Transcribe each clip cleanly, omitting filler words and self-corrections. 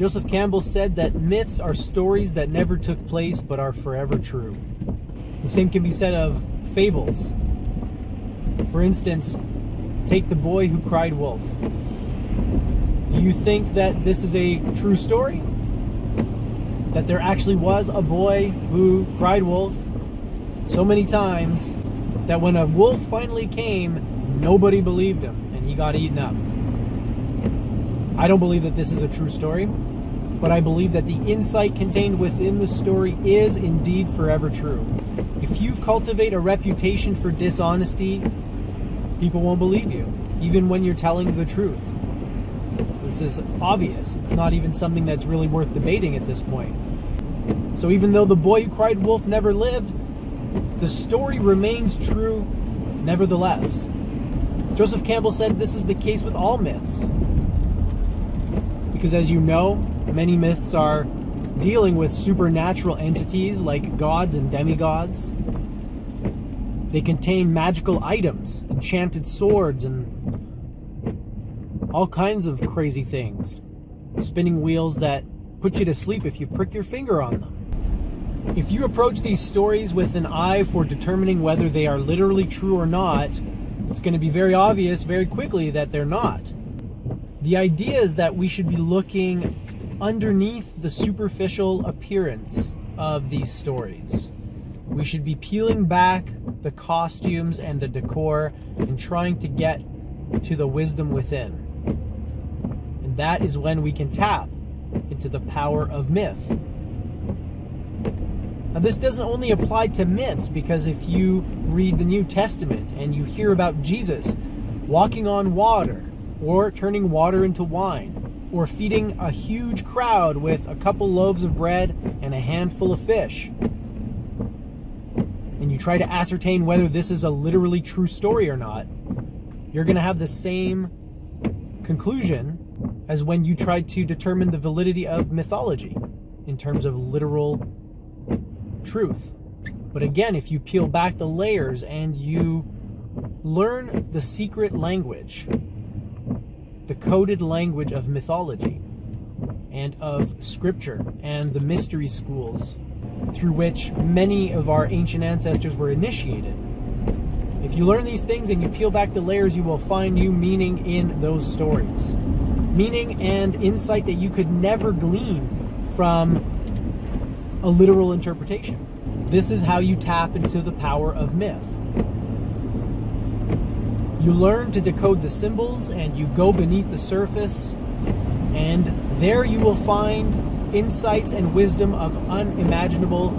Joseph Campbell said that myths are stories that never took place but are forever true. The same can be said of fables. For instance, take The Boy Who Cried Wolf. Do you think that this is a true story? That there actually was a boy who cried wolf so many times that when a wolf finally came, nobody believed him and he got eaten up? I don't believe that this is a true story, but I believe that the insight contained within the story is indeed forever true. If you cultivate a reputation for dishonesty, people won't believe you, even when you're telling the truth. This is obvious. It's not even something that's really worth debating at this point. So even though the boy who cried wolf never lived, the story remains true nevertheless. Joseph Campbell said this is the case with all myths. Because as you know, many myths are dealing with supernatural entities like gods and demigods. They contain magical items, enchanted swords, and all kinds of crazy things. Spinning wheels that put you to sleep if you prick your finger on them. If you approach these stories with an eye for determining whether they are literally true or not, it's going to be very obvious very quickly that they're not. The idea is that we should be looking underneath the superficial appearance of these stories. We should be peeling back the costumes and the decor and trying to get to the wisdom within. And that is when we can tap into the power of myth. Now, this doesn't only apply to myths, because if you read the New Testament and you hear about Jesus walking on water, or turning water into wine, or feeding a huge crowd with a couple loaves of bread and a handful of fish, and you try to ascertain whether this is a literally true story or not, you're going to have the same conclusion as when you try to determine the validity of mythology in terms of literal truth. But again, if you peel back the layers and you learn the secret language, the coded language of mythology and of scripture and the mystery schools through which many of our ancient ancestors were initiated, if you learn these things and you peel back the layers, you will find new meaning in those stories. Meaning and insight that you could never glean from a literal interpretation. This is how you tap into the power of myth. You learn to decode the symbols and you go beneath the surface, and there you will find insights and wisdom of unimaginable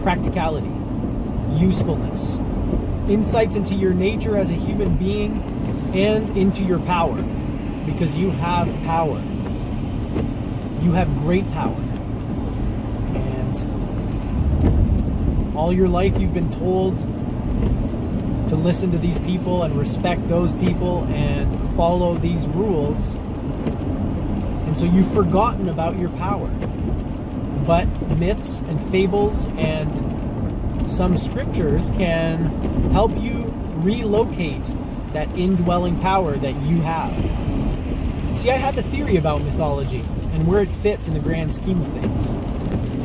practicality, usefulness, insights into your nature as a human being and into your power, because you have power. You have great power. And all your life you've been told to listen to these people and respect those people and follow these rules. And so you've forgotten about your power. But myths and fables and some scriptures can help you relocate that indwelling power that you have. See, I have a theory about mythology and where it fits in the grand scheme of things.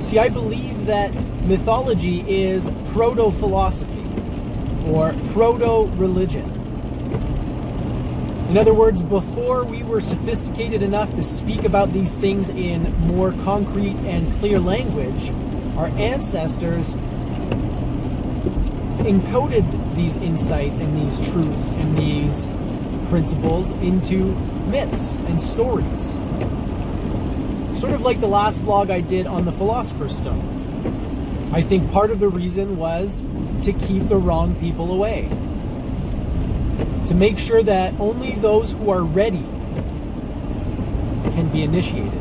See, I believe that mythology is proto-philosophy or proto-religion. In other words, before we were sophisticated enough to speak about these things in more concrete and clear language, our ancestors encoded these insights and these truths and these principles into myths and stories. Sort of like the last vlog I did on the Philosopher's Stone. I think part of the reason was to keep the wrong people away. To make sure that only those who are ready can be initiated.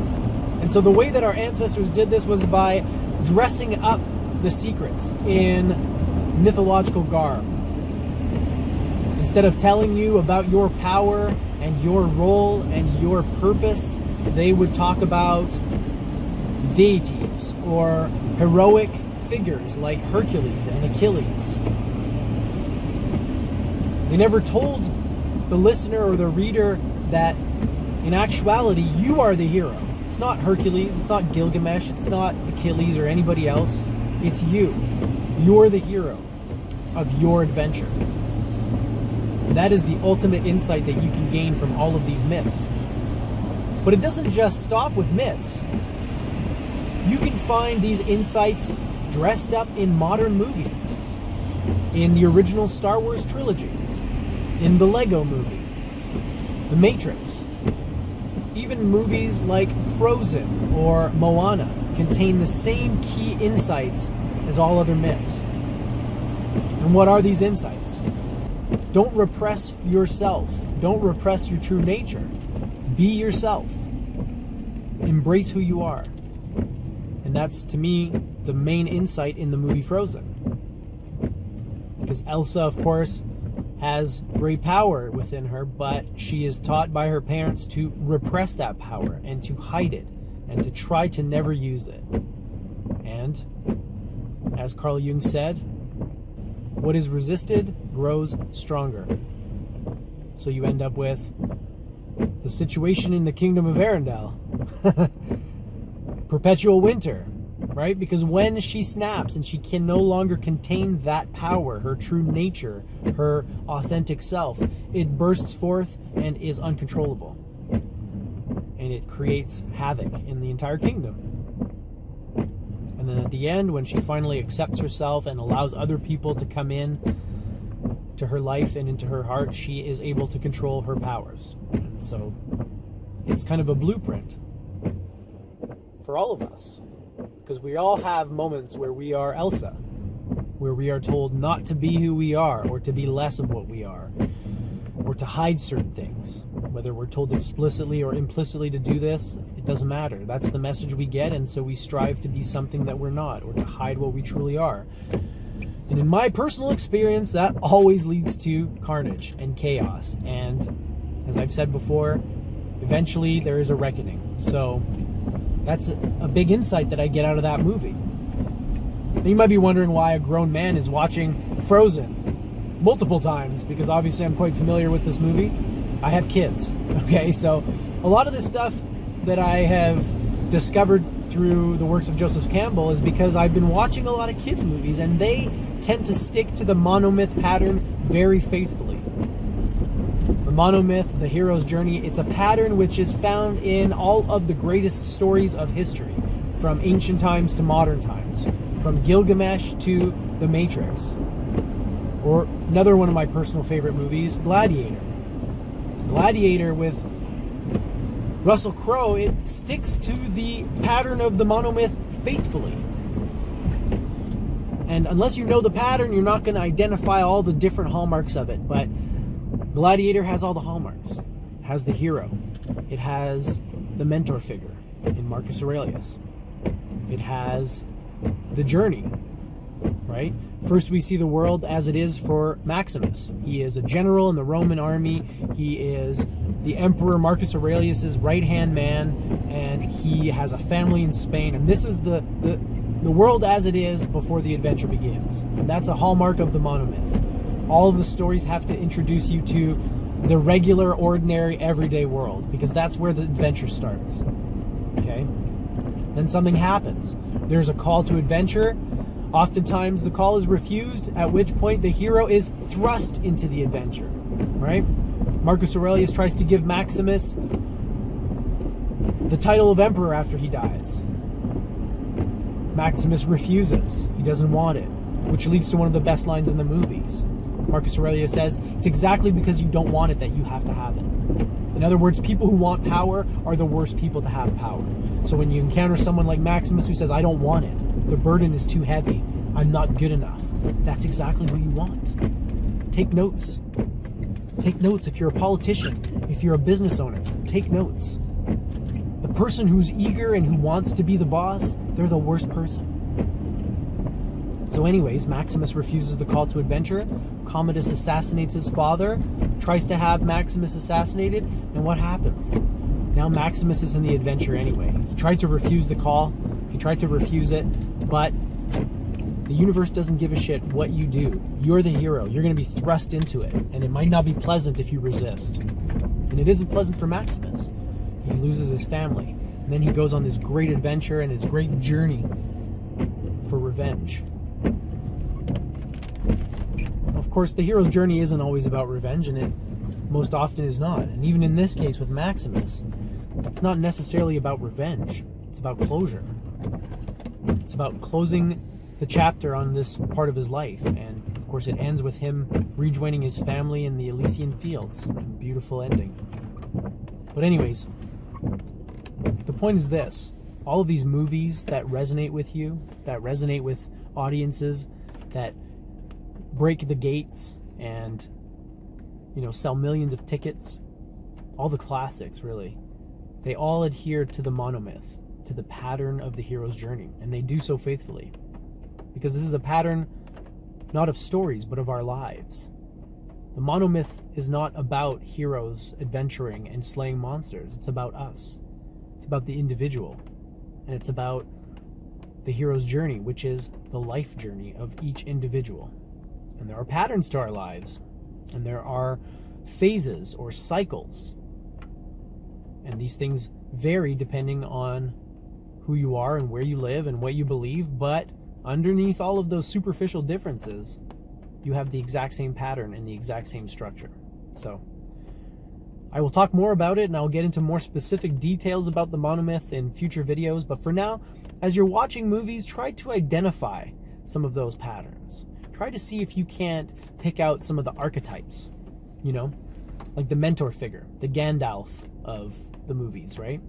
And so the way that our ancestors did this was by dressing up the secrets in mythological garb. Instead of telling you about your power and your role and your purpose, they would talk about deities or heroic figures like Hercules and Achilles. They never told the listener or the reader that in actuality you are the hero. It's not Hercules, it's not Gilgamesh, it's not Achilles or anybody else. It's you. You're the hero of your adventure. And that is the ultimate insight that you can gain from all of these myths. But it doesn't just stop with myths. You can find these insights dressed up in modern movies. In the original Star Wars trilogy. In the Lego movie. The Matrix. Even movies like Frozen or Moana contain the same key insights as all other myths. And what are these insights? Don't repress yourself. Don't repress your true nature. Be yourself. Embrace who you are. And that's, to me, the main insight in the movie Frozen. Because Elsa, of course, has great power within her, but she is taught by her parents to repress that power and to hide it and to try to never use it. And, as Carl Jung said, what is resisted grows stronger. So you end up with the situation in the Kingdom of Arendelle. Perpetual winter, right? Because when she snaps and she can no longer contain that power, her true nature, her authentic self, it bursts forth and is uncontrollable. And it creates havoc in the entire kingdom. And then at the end, when she finally accepts herself and allows other people to come in to her life and into her heart, she is able to control her powers. And so it's kind of a blueprint for all of us. Because we all have moments where we are Elsa, where we are told not to be who we are, or to be less of what we are, or to hide certain things. Whether we're told explicitly or implicitly to do this, it doesn't matter. That's the message we get, and so we strive to be something that we're not, or to hide what we truly are. And in my personal experience, that always leads to carnage and chaos. And as I've said before, eventually there is a reckoning. So that's a big insight that I get out of that movie. Now you might be wondering why a grown man is watching Frozen multiple times, because obviously I'm quite familiar with this movie. I have kids, okay? So a lot of this stuff that I have discovered through the works of Joseph Campbell is because I've been watching a lot of kids' movies, and they tend to stick to the monomyth pattern very faithfully. The monomyth, the hero's journey, it's a pattern which is found in all of the greatest stories of history, from ancient times to modern times, from Gilgamesh to the Matrix. Or another one of my personal favorite movies, Gladiator. Gladiator with Russell Crowe, it sticks to the pattern of the monomyth faithfully. And unless you know the pattern, you're not going to identify all the different hallmarks of it. But Gladiator has all the hallmarks. It has the hero. It has the mentor figure in Marcus Aurelius. It has the journey, right? First we see the world as it is for Maximus. He is a general in the Roman army. He is the Emperor Marcus Aurelius's right-hand man, and he has a family in Spain. And this is the world as it is before the adventure begins. And that's a hallmark of the monomyth. All of the stories have to introduce you to the regular, ordinary, everyday world, because that's where the adventure starts. Okay? Then something happens. There's a call to adventure. Oftentimes the call is refused, at which point the hero is thrust into the adventure. Right? Marcus Aurelius tries to give Maximus the title of emperor after he dies. Maximus refuses. He doesn't want it, which leads to one of the best lines in the movies. Marcus Aurelius says, "It's exactly because you don't want it that you have to have it." In other words, people who want power are the worst people to have power. So when you encounter someone like Maximus who says, "I don't want it, the burden is too heavy, I'm not good enough," that's exactly who you want. Take notes. Take notes if you're a politician, if you're a business owner. Take notes. The person who's eager and who wants to be the boss, they're the worst person. So anyways, Maximus refuses the call to adventure. Commodus assassinates his father, tries to have Maximus assassinated, and what happens? Now Maximus is in the adventure anyway. He tried to refuse the call, he tried to refuse it, but the universe doesn't give a shit what you do. You're the hero, you're going to be thrust into it, and it might not be pleasant if you resist. And it isn't pleasant for Maximus. He loses his family. And then he goes on this great adventure and his great journey for revenge. Of course, the hero's journey isn't always about revenge, and it most often is not. And even in this case with Maximus, it's not necessarily about revenge. It's about closure. It's about closing the chapter on this part of his life. And of course, it ends with him rejoining his family in the Elysian fields. Beautiful ending. But anyways, the point is this. All of these movies that resonate with you, that resonate with audiences, that break the gates and, sell millions of tickets, all the classics, really, they all adhere to the monomyth, to the pattern of the hero's journey, and they do so faithfully. Because this is a pattern not of stories, but of our lives. The monomyth is not about heroes adventuring and slaying monsters. It's about us. It's about the individual. And it's about the hero's journey, which is the life journey of each individual. And there are patterns to our lives. And there are phases or cycles. And these things vary depending on who you are and where you live and what you believe. But underneath all of those superficial differences, you have the exact same pattern and the exact same structure. So I will talk more about it, and I'll get into more specific details about the monomyth in future videos. But for now, as you're watching movies, try to identify some of those patterns. Try to see if you can't pick out some of the archetypes, like the mentor figure, the Gandalf of the movies, right?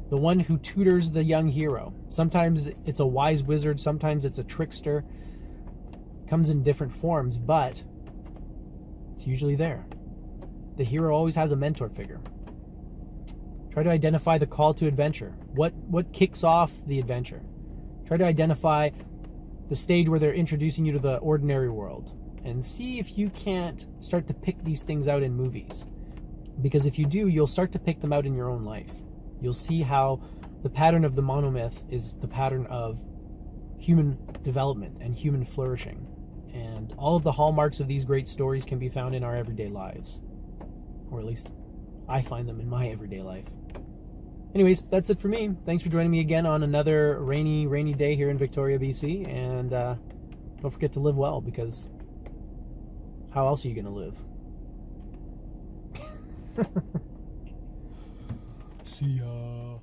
The one who tutors the young hero. Sometimes it's a wise wizard, sometimes it's a trickster. Comes in different forms, but it's usually there. The hero always has a mentor figure. Try to identify the call to adventure. What kicks off the adventure? Try to identify the stage where they're introducing you to the ordinary world, and see if you can't start to pick these things out in movies. Because if you do, you'll start to pick them out in your own life. You'll see how the pattern of the monomyth is the pattern of human development and human flourishing. And all of the hallmarks of these great stories can be found in our everyday lives. Or at least I find them in my everyday life. Anyways, that's it for me. Thanks for joining me again on another rainy day here in Victoria, BC. And don't forget to live well, because how else are you going to live? See ya.